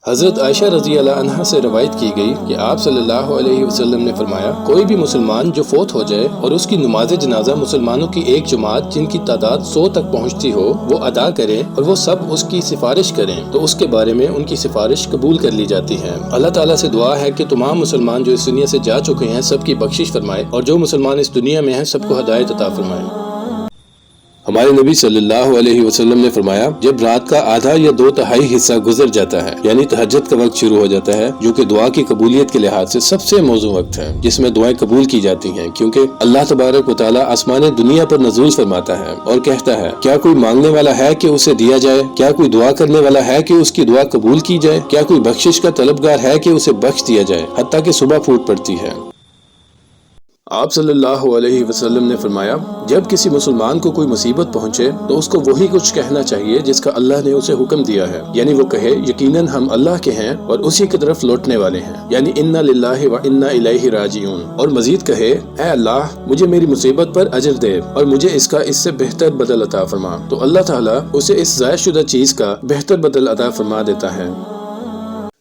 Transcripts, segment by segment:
حضرت عائشہ رضی اللہ عنہا سے روایت کی گئی کہ آپ صلی اللہ علیہ وسلم نے فرمایا، کوئی بھی مسلمان جو فوت ہو جائے اور اس کی نماز جنازہ مسلمانوں کی ایک جماعت جن کی تعداد 100 تک پہنچتی ہو وہ ادا کرے اور وہ سب اس کی سفارش کریں تو اس کے بارے میں ان کی سفارش قبول کر لی جاتی ہے۔ اللہ تعالیٰ سے دعا ہے کہ تمام مسلمان جو اس دنیا سے جا چکے ہیں سب کی بخشش فرمائے، اور جو مسلمان اس دنیا میں ہیں سب کو ہدایت عطا فرمائے۔ ہمارے نبی صلی اللہ علیہ وسلم نے فرمایا، جب رات کا آدھا یا 2/3 حصہ گزر جاتا ہے یعنی تہجد کا وقت شروع ہو جاتا ہے، جو کہ دعا کی قبولیت کے لحاظ سے سب سے موزوں وقت ہے جس میں دعائیں قبول کی جاتی ہیں، کیونکہ اللہ تبارک و تعالیٰ آسمان دنیا پر نزول فرماتا ہے اور کہتا ہے، کیا کوئی مانگنے والا ہے کہ اسے دیا جائے؟ کیا کوئی دعا کرنے والا ہے کہ اس کی دعا قبول کی جائے؟ کیا کوئی بخشش کا طلبگار ہے کہ اسے بخش دیا جائے؟ حتیٰ کہ صبح پھوٹ پڑتی ہے۔ آپ صلی اللہ علیہ وسلم نے فرمایا، جب کسی مسلمان کو کوئی مصیبت پہنچے تو اس کو وہی کچھ کہنا چاہیے جس کا اللہ نے اسے حکم دیا ہے، یعنی وہ کہے یقیناً ہم اللہ کے ہیں اور اسی کی طرف لوٹنے والے ہیں، یعنی انا للہ و انا الیہ راجعون، اور مزید کہے، اے اللہ مجھے میری مصیبت پر اجر دے اور مجھے اس سے بہتر بدل عطا فرما، تو اللہ تعالیٰ اسے اس ضائع شدہ چیز کا بہتر بدل عطا فرما دیتا ہے۔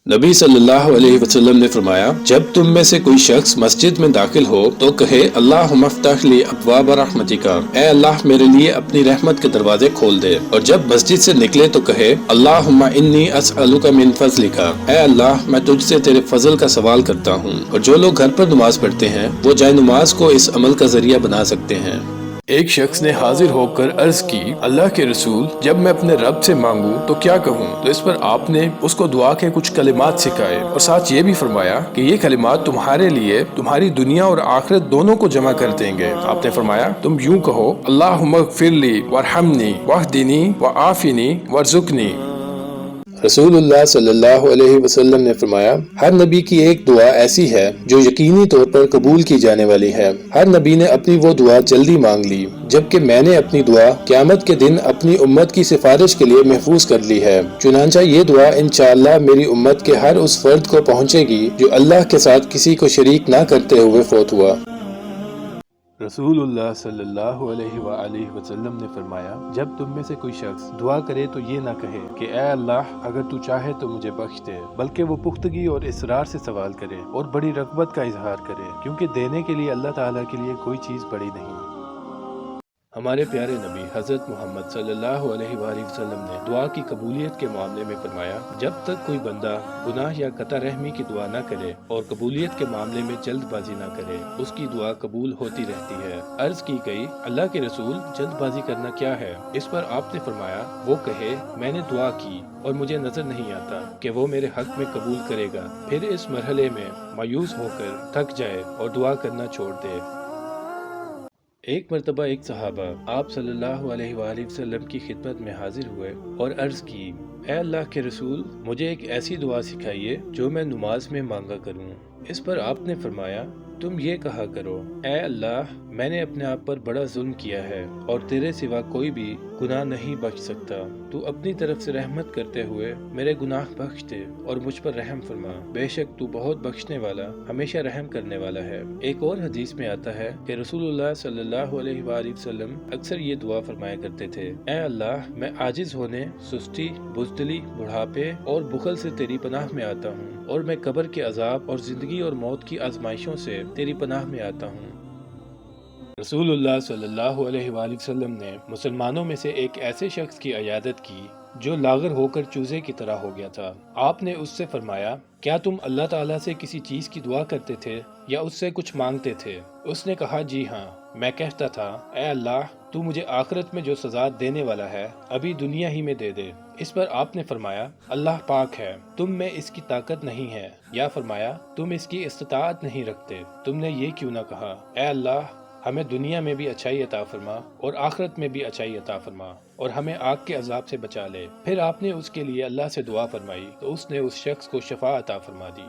نبی صلی اللہ علیہ وسلم نے فرمایا، جب تم میں سے کوئی شخص مسجد میں داخل ہو تو کہے، اللہم افتح لی ابواب رحمتک، اے اللہ میرے لیے اپنی رحمت کے دروازے کھول دے، اور جب مسجد سے نکلے تو کہے، اللہم انی اسألک من فضلک، اے اللہ میں تجھ سے تیرے فضل کا سوال کرتا ہوں۔ اور جو لوگ گھر پر نماز پڑھتے ہیں وہ جائے نماز کو اس عمل کا ذریعہ بنا سکتے ہیں۔ ایک شخص نے حاضر ہو کر عرض کی، اللہ کے رسول جب میں اپنے رب سے مانگوں تو کیا کہوں؟ تو اس پر آپ نے اس کو دعا کے کچھ کلمات سکھائے اور ساتھ یہ بھی فرمایا کہ یہ کلمات تمہارے لیے تمہاری دنیا اور آخرت دونوں کو جمع کر دیں گے۔ آپ نے فرمایا، تم یوں کہو، اللہم اغفر لی وارحمنی واہدنی وعافنی وارزقنی۔ رسول اللہ صلی اللہ علیہ وسلم نے فرمایا، ہر نبی کی ایک دعا ایسی ہے جو یقینی طور پر قبول کی جانے والی ہے۔ ہر نبی نے اپنی وہ دعا جلدی مانگ لی، جبکہ میں نے اپنی دعا قیامت کے دن اپنی امت کی سفارش کے لیے محفوظ کر لی ہے۔ چنانچہ یہ دعا انشاءاللہ میری امت کے ہر اس فرد کو پہنچے گی جو اللہ کے ساتھ کسی کو شریک نہ کرتے ہوئے فوت ہوا۔ رسول اللہ صلی اللہ علیہ وآلہ وسلم نے فرمایا، جب تم میں سے کوئی شخص دعا کرے تو یہ نہ کہے کہ اے اللہ اگر تو چاہے تو مجھے بخش دے، بلکہ وہ پختگی اور اصرار سے سوال کرے اور بڑی رغبت کا اظہار کرے، کیونکہ دینے کے لیے اللہ تعالیٰ کے لیے کوئی چیز بڑی نہیں۔ ہمارے پیارے نبی حضرت محمد صلی اللہ علیہ وآلہ وسلم نے دعا کی قبولیت کے معاملے میں فرمایا، جب تک کوئی بندہ گناہ یا قطع رحمی کی دعا نہ کرے اور قبولیت کے معاملے میں جلد بازی نہ کرے، اس کی دعا قبول ہوتی رہتی ہے۔ عرض کی گئی، اللہ کے رسول جلد بازی کرنا کیا ہے؟ اس پر آپ نے فرمایا، وہ کہے، میں نے دعا کی اور مجھے نظر نہیں آتا کہ وہ میرے حق میں قبول کرے گا، پھر اس مرحلے میں مایوس ہو کر تھک جائے اور دعا کرنا چھوڑ دے۔ ایک مرتبہ ایک صحابہ آپ صلی اللہ علیہ وآلہ وسلم کی خدمت میں حاضر ہوئے اور عرض کی، اے اللہ کے رسول مجھے ایک ایسی دعا سکھائیے جو میں نماز میں مانگا کروں۔ اس پر آپ نے فرمایا، تم یہ کہا کرو، اے اللہ میں نے اپنے آپ پر بڑا ظلم کیا ہے اور تیرے سوا کوئی بھی گناہ نہیں بخش سکتا، تو اپنی طرف سے رحمت کرتے ہوئے میرے گناہ بخش دے اور مجھ پر رحم فرما، بے شک تو بہت بخشنے والا ہمیشہ رحم کرنے والا ہے۔ ایک اور حدیث میں آتا ہے کہ رسول اللہ صلی اللہ علیہ وآلہ وسلم اکثر یہ دعا فرمایا کرتے تھے، اے اللہ میں عاجز ہونے، سستی، بزدلی، بڑھاپے اور بخل سے تیری پناہ میں آتا ہوں، اور میں قبر کے عذاب اور زندگی اور موت کی آزمائشوں سے تیری پناہ میں آتا ہوں۔ رسول اللہ صلی اللہ علیہ وآلہ وسلم نے مسلمانوں میں سے ایک ایسے شخص کی عیادت کی جو لاغر ہو کر چوزے کی طرح ہو گیا تھا۔ آپ نے اس سے فرمایا، کیا تم اللہ تعالیٰ سے کسی چیز کی دعا کرتے تھے یا اس سے کچھ مانگتے تھے؟ اس نے کہا، جی ہاں، میں کہتا تھا، اے اللہ تو مجھے آخرت میں جو سزا دینے والا ہے ابھی دنیا ہی میں دے دے۔ اس پر آپ نے فرمایا، اللہ پاک ہے، تم میں اس کی طاقت نہیں ہے، یا فرمایا، تم اس کی استطاعت نہیں رکھتے، تم نے یہ کیوں نہ کہا، اے اللہ ہمیں دنیا میں بھی اچھائی عطا فرما اور آخرت میں بھی اچھائی عطا فرما اور ہمیں آگ کے عذاب سے بچا لے۔ پھر آپ نے اس کے لیے اللہ سے دعا فرمائی تو اس نے اس شخص کو شفا عطا فرما دی۔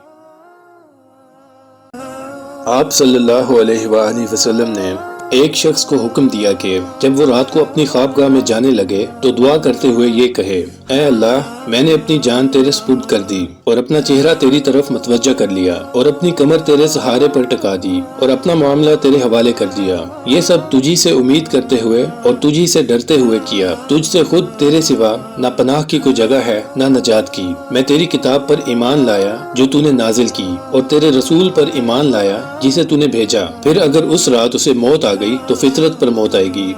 آپ صلی اللہ علیہ وآلہ وسلم نے ایک شخص کو حکم دیا کہ جب وہ رات کو اپنی خوابگاہ میں جانے لگے تو دعا کرتے ہوئے یہ کہے، اے اللہ میں نے اپنی جان تیرے سپرد کر دی اور اپنا چہرہ تیری طرف متوجہ کر لیا اور اپنی کمر تیرے سہارے پر ٹکا دی اور اپنا معاملہ تیرے حوالے کر دیا۔ یہ سب تجھی سے امید کرتے ہوئے اور تجھی سے ڈرتے ہوئے کیا۔ تجھ سے خود تیرے سوا نہ پناہ کی کوئی جگہ ہے نہ نجات کی۔ میں تیری کتاب پر ایمان لایا جو تو نے نازل کی اور تیرے رسول پر ایمان لایا جسے تو نے بھیجا۔ پھر اگر اس رات اسے موت آ گئی تو فطرت پر موت آئے گی۔